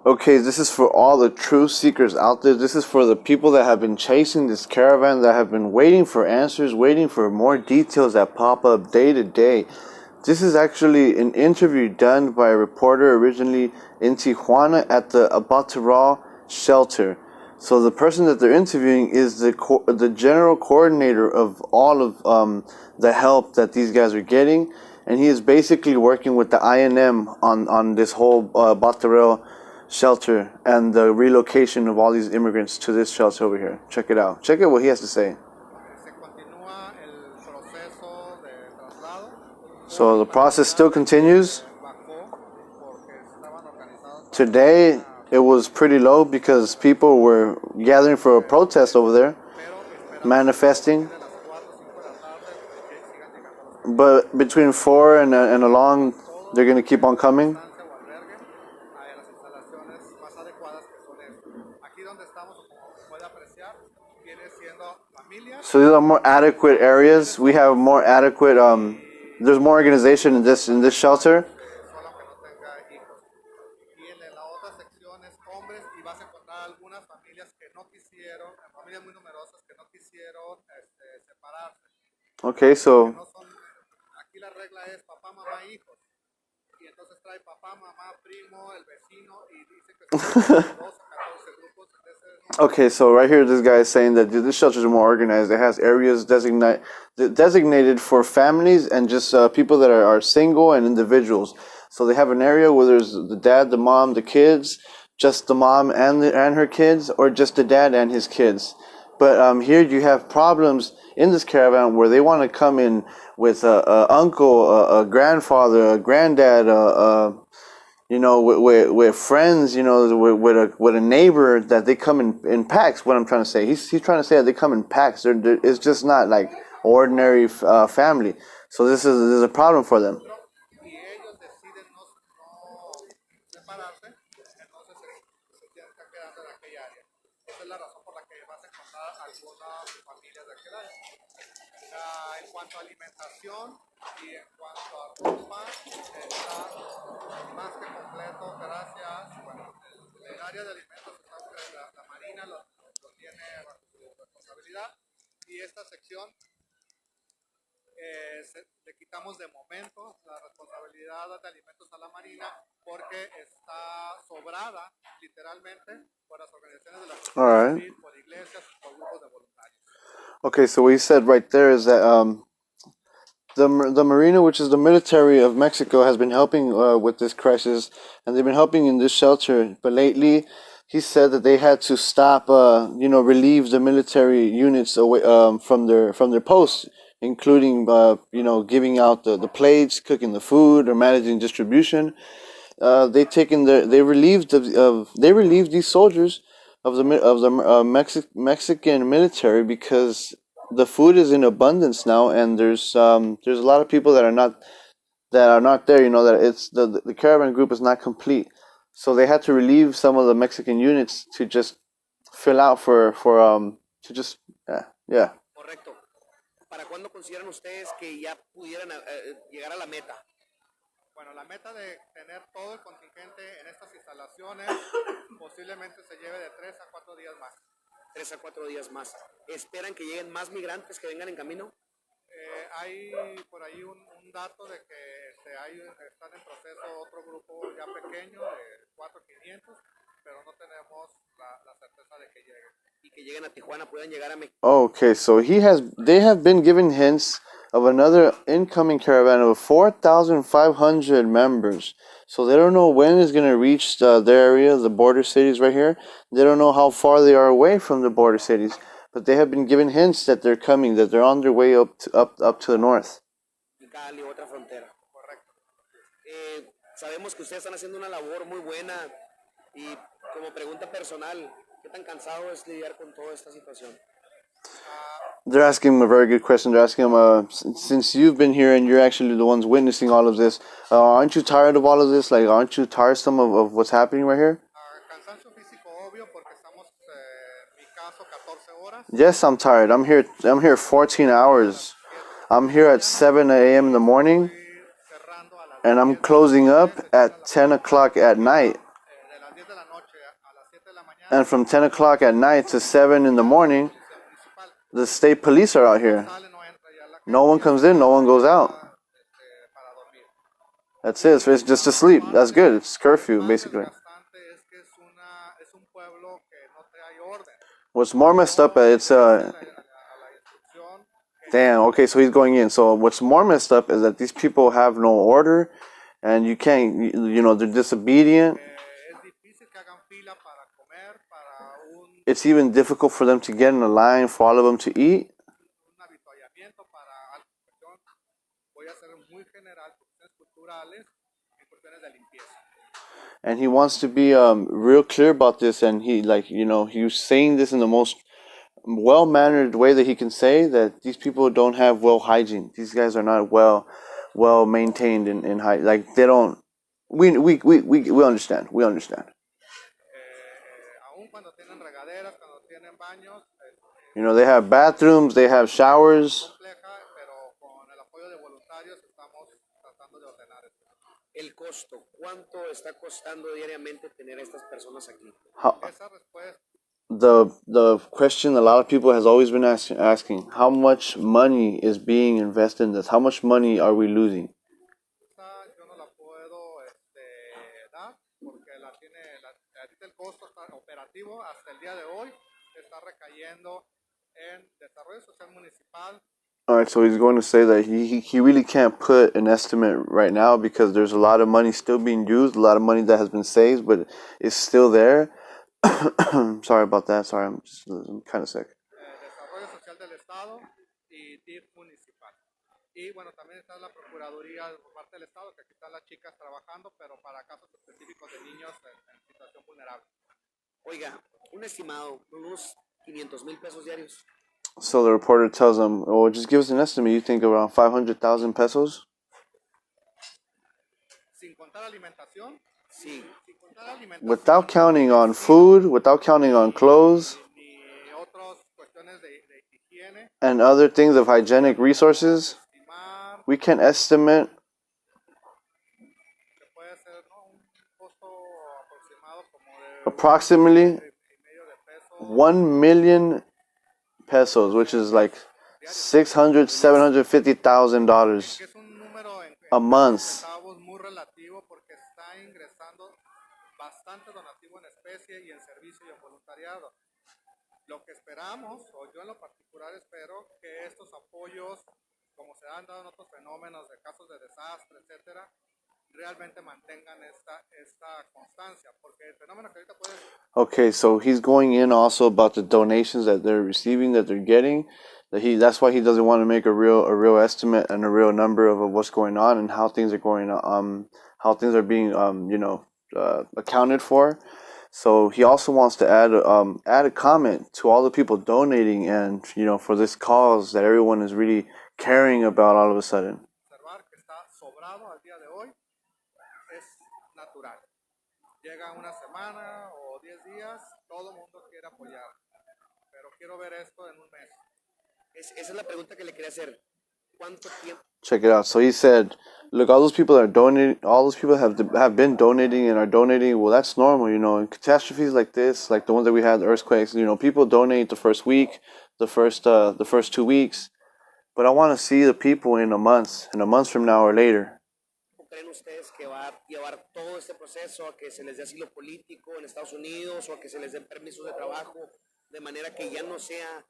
Okay, this is for all the truth seekers out there. This is for the people that have been chasing this caravan, that have been waiting for answers, waiting for more details that pop up day to day. This is actually an interview done by a reporter originally in Tijuana at the Abattoir shelter. So the person that they're interviewing is the general coordinator of all of the help that these guys are getting, and he is basically working with the INM on this whole Abattoir shelter and the relocation of all these immigrants to this shelter over here. Check it out. Check out what he has to say. So the process still continues. Today it was pretty low because people were gathering for a protest over there, manifesting. But between 4 and along, they're going to keep on coming. So these are more adequate areas. We have more adequate. There's more organization in this shelter. Okay, so. Okay, so right here, this guy is saying that this shelter is more organized. It has areas designated for families and just people that are single and individuals. So they have an area where there's the dad, the mom, the kids, just the mom and her kids, or just the dad and his kids. But here you have problems in this caravan where they want to come in with a uncle, a grandfather, a granddad, with friends, with a neighbor, that they come in packs. What I'm trying to say, he's trying to say that they come in packs. It's just not like ordinary family. So this is a problem for them. All right. Okay, so what he said right there is that the Marina, which is the military of Mexico, has been helping with this crisis, and they've been helping in this shelter. But lately, he said that they had to stop, relieve the military units away from their posts, including giving out the plates, cooking the food, or managing distribution. They relieved these soldiers of the Mexican military because the food is in abundance now, and there's a lot of people that are not there. That it's the caravan group is not complete, so they had to relieve some of the Mexican units to just fill out to just yeah. Correcto. ¿Para cuándo consideran ustedes que ya pudieran llegar a la meta? Bueno, la meta de tener todo el contingente en estas instalaciones posiblemente se lleve de 3 a 4 días más. 3 a 4 días más. ¿Esperan que lleguen más migrantes que vengan en camino? Hay por ahí un dato de que están en proceso otro grupo ya pequeño de 4,500, pero no tenemos la certeza de que lleguen. Y que lleguen a Tijuana, puedan llegar a México. Okay, so they have been given hints of another incoming caravan of 4,500 members. So they don't know when it's going to reach their area, the border cities right here. They don't know how far they are away from the border cities, but they have been given hints that they're coming, that they're on their way up to the north. Cali, otra frontera. Correcto. Sabemos que ustedes están haciendo una labor muy buena y como pregunta personal, ¿qué tan cansado es lidiar con toda esta situación? They're asking him a very good question. They're asking him, since you've been here and you're actually the ones witnessing all of this, aren't you tired of all of this? Like, aren't you tiresome of what's happening right here? Yes, I'm tired. I'm here 14 hours. I'm here at 7 a.m. in the morning, and I'm closing up at 10 o'clock at night. And from 10 o'clock at night to 7 in the morning, the state police are out here. No one comes in, no one goes out. That's it. It's just to sleep. That's good. It's curfew, basically. What's more messed up, it's damn. Okay, so he's going in. So what's more messed up is that these people have no order, and you can't. They're disobedient. It's even difficult for them to get in a line for all of them to eat. And he wants to be real clear about this, and he's saying this in the most well-mannered way that he can say, that these people don't have well hygiene. These guys are not well maintained in hygiene. Like they don't. We understand. We understand. They have bathrooms, they have showers. El costo, ¿cuánto está costando diariamente tener estas personas aquí? The question a lot of people has always been asking, how much money is being invested in this? How much money are we losing? Yo no la puedo dar porque el costo operativo hasta el día de hoy está recayendo en desarrollo social municipal. All right, so he's going to say that he really can't put an estimate right now because there's a lot of money still being used, a lot of money that has been saved, but it's still there. Sorry about that. Sorry, I'm kind of sick. Desarrollo social del Estado y DIF municipal. Y bueno, también está la Procuraduría por parte del Estado, que aquí están las chicas trabajando, pero para casos específicos de niños en situación vulnerable. Oiga, un estimado, unos 500,000 pesos diarios. So the reporter tells him, "Oh, just give us an estimate. You think around 500,000 pesos?" Sin contar alimentación. Sí. Sin contar alimentación. Without counting on food, without counting on clothes, and other things of hygienic resources, we can estimate approximately 1 million pesos, which is like $600,000-$750,000 a month. Lo que esperamos, o yo en lo particular espero, que estos apoyos, como se han dado en otros fenómenos de casos de desastre, etcétera, realmente mantengan esta constancia, porque el fenómeno que ahorita puede... Okay, so he's going in also about the donations that they're receiving, that they're getting. That's why he doesn't want to make a real estimate and a real number of what's going on and how things are going how things are being accounted for. So he also wants to add a comment to all the people donating and for this cause that everyone is really caring about all of a sudden. Llega una semana o 10 días, todo el mundo quiere apoyar, pero quiero ver esto en un mes. Esa es la pregunta que le quería hacer. ¿Cuánto tiempo? Check it out. So he said, look, all those people that are donating, all those people have been donating and are donating. Well, that's normal, in catastrophes like this, like the ones that we had, the earthquakes. People donate the first week, the first 2 weeks. But I want to see the people in a month from now or later. ¿Creen ustedes que va a llevar todo este proceso a que se les dé asilo político en Estados Unidos o a que se les den permisos de trabajo de manera que ya no sea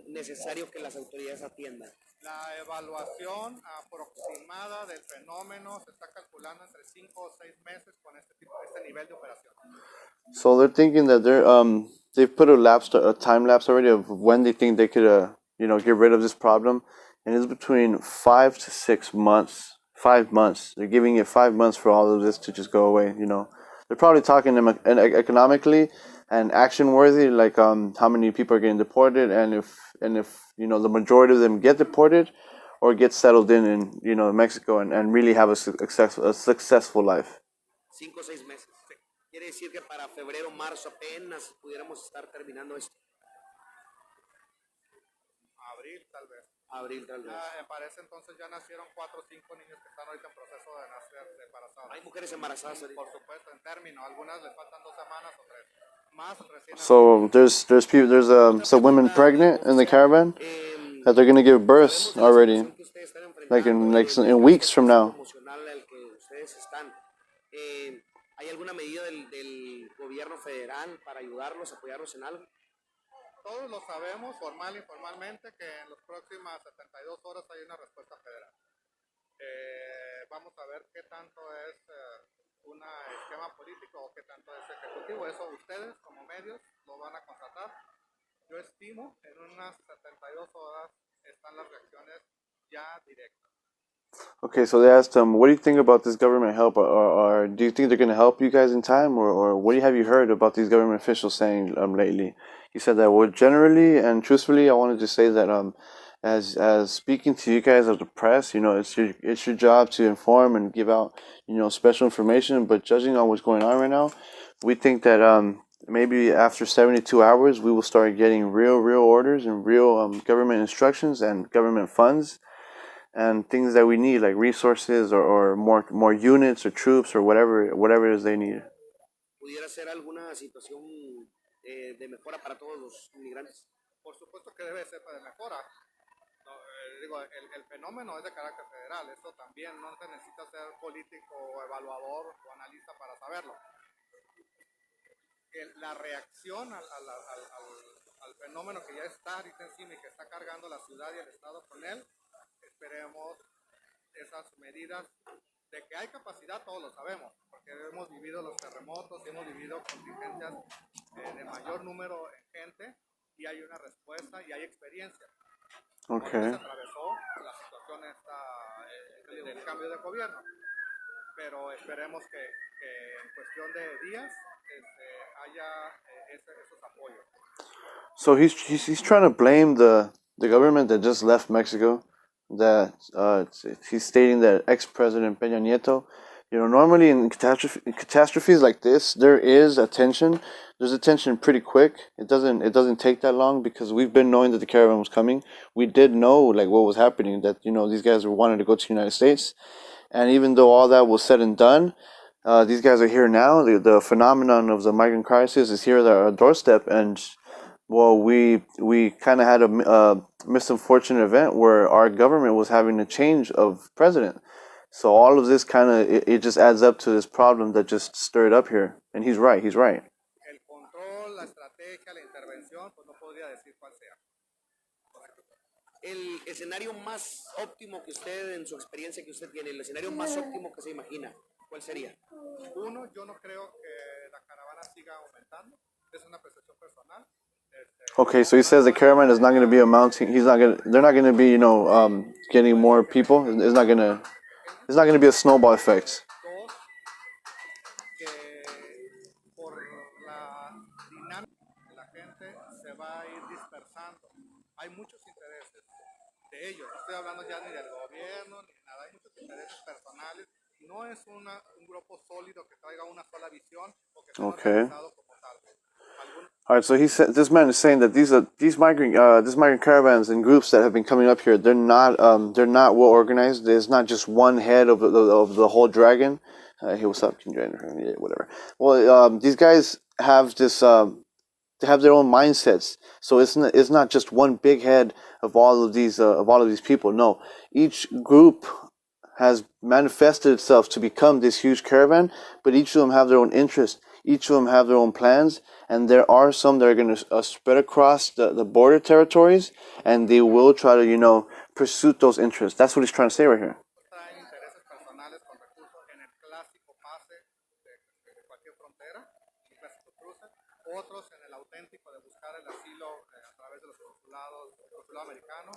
necesario que las autoridades atiendan? La evaluación aproximada del fenómeno se está calculando entre 5 o 6 meses con este nivel de operación. So they're thinking that they've put a time lapse already of when they think they could get rid of this problem, and it's between 5 to 6 months. 5 months. They're giving it 5 months for all of this to just go away. They're probably talking economically and action worthy, like how many people are getting deported, and if the majority of them get deported or get settled in Mexico and really have a successful life. 5 o 6 meses. Quiere decir que para febrero, marzo apenas pudiéramos estar terminando esto. Abril tal vez. Para ese entonces ya nacieron 4 o 5 niños que están ahorita en proceso de nacer embarazados. ¿Hay mujeres embarazadas? Por supuesto, en término. Algunas les faltan 2 semanas o 3. más recién So nacidos. there's people Otra some women pregunta, pregnant in the oficial. caravan that they're gonna give birth Sabemos de la already, situación que ustedes están like enfrentando y in del weeks gasto from físico now. emocional al que ustedes están. ¿Hay alguna medida del gobierno federal para ayudarlos, apoyarlos en algo? Todos lo sabemos, formal e informalmente, que en las próximas 72 horas hay una respuesta federal. Vamos a ver qué tanto es un esquema político o qué tanto es ejecutivo. Eso ustedes como medios lo van a constatar. Yo estimo en unas 72 horas están las reacciones ya directas. Okay, so they asked him, "What do you think about this government help, or do you think they're gonna help you guys in time, or what have you heard about these government officials saying lately?" He said that, well, generally and truthfully, I wanted to say that as speaking to you guys of the press, it's your job to inform and give out special information. But judging on what's going on right now, we think that maybe after 72 hours, we will start getting real orders and real government instructions and government funds and things that we need, like resources or more units or troops or whatever it is they need. ¿Pudiera ser alguna situación de mejora para todos los inmigrantes? Por supuesto que debe ser de mejora. No, digo, el fenómeno es de carácter federal. Esto también no se necesita ser político o evaluador o analista para saberlo. La reacción al fenómeno que ya está ahorita encima y que está cargando la ciudad y el estado con él, esperemos esas medidas de que hay capacidad, todos lo sabemos, porque hemos vivido los terremotos, hemos vivido contingencias de mayor número en gente y hay una respuesta y hay experiencia. Okay. Se atravesó la situación del cambio de gobierno, pero esperemos que en cuestión de días haya esos apoyos. So he's trying to blame the government that just left Mexico. That he's stating that ex-president Peña Nieto. Normally in catastrophes like this, there is attention. There's attention pretty quick. It doesn't take that long because we've been knowing that the caravan was coming. We did know like what was happening. That these guys were wanting to go to the United States, and even though all that was said and done, these guys are here now. The phenomenon of the migrant crisis is here at our doorstep, and well, we kind of had a misunfortunate event where our government was having a change of president. So all of this kind of it just adds up to this problem that just stirred up here. And he's right. He's right. El control, la estrategia, la intervención, pues no podría decir cuál sea. El escenario más óptimo que usted, en su experiencia que usted tiene, el escenario más óptimo que se imagina, ¿cuál sería? Uno, yo no creo que la caravana siga aumentando. Es una percepción personal. Okay, so he says the caravan is not going to be amounting. They're not going to be, getting more people. It's not going to be a snowball effect. Dos, que por la dinámica de la gente se va a ir dispersando. Hay muchos intereses de ellos. No estoy hablando ya ni del gobierno ni nada. Hay muchos intereses personales. No es un grupo sólido que traiga una sola visión o que sea organizado como tal. All right, so he said this man is saying that these migrant caravans and groups that have been coming up here, they're not well organized. There's not just one head of the whole dragon. Hey, what's up, King Dragon? Yeah, whatever. Well, these guys have this. They have their own mindsets, so it's not just one big head of all of these people. No, each group has manifested itself to become this huge caravan, but each of them have their own interests. Each of them have their own plans, and there are some that are going to spread across the border territories, and they will try to, pursue those interests. That's what he's trying to say right here. Otros en el auténtico de buscar el asilo a través de los consulados, el consulado americano,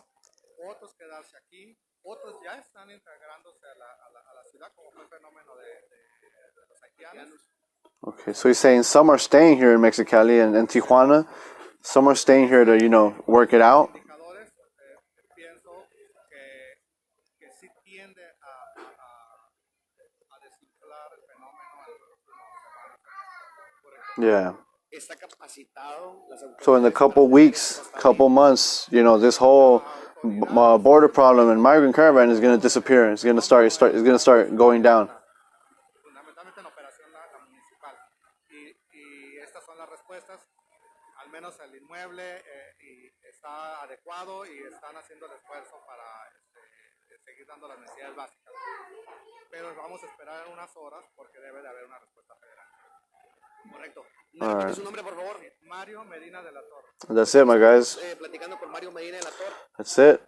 otros quedarse aquí, otros ya están integrándose a la ciudad como fue el fenómeno de los haitianos. Okay, so he's saying some are staying here in Mexicali and Tijuana, some are staying here to, work it out. Yeah. So in a couple weeks, couple months, this whole border problem and migrant caravan is going to disappear. It's going to start going down. estas son las respuestas. Al menos el inmueble y está adecuado y están haciendo el esfuerzo para seguir dando las necesidades básicas. Pero vamos a esperar unas horas porque debe de haber una respuesta federal. Correcto. ¿Me repite su nombre, por favor? Mario Medina de la Torre. That's it, my guys. Platicando con Mario Medina de la Torre. That's it.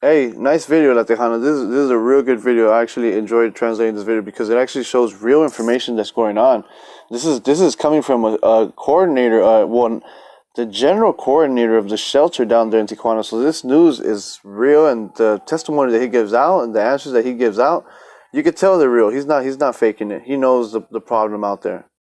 Hey, nice video, La Tejana. This is a real good video. I actually enjoyed translating this video because it actually shows real information that's going on. This is coming from a coordinator, the general coordinator of the shelter down there in Tijuana. So this news is real, and the testimony that he gives out and the answers that he gives out, you could tell they're real. He's not faking it. He knows the problem out there.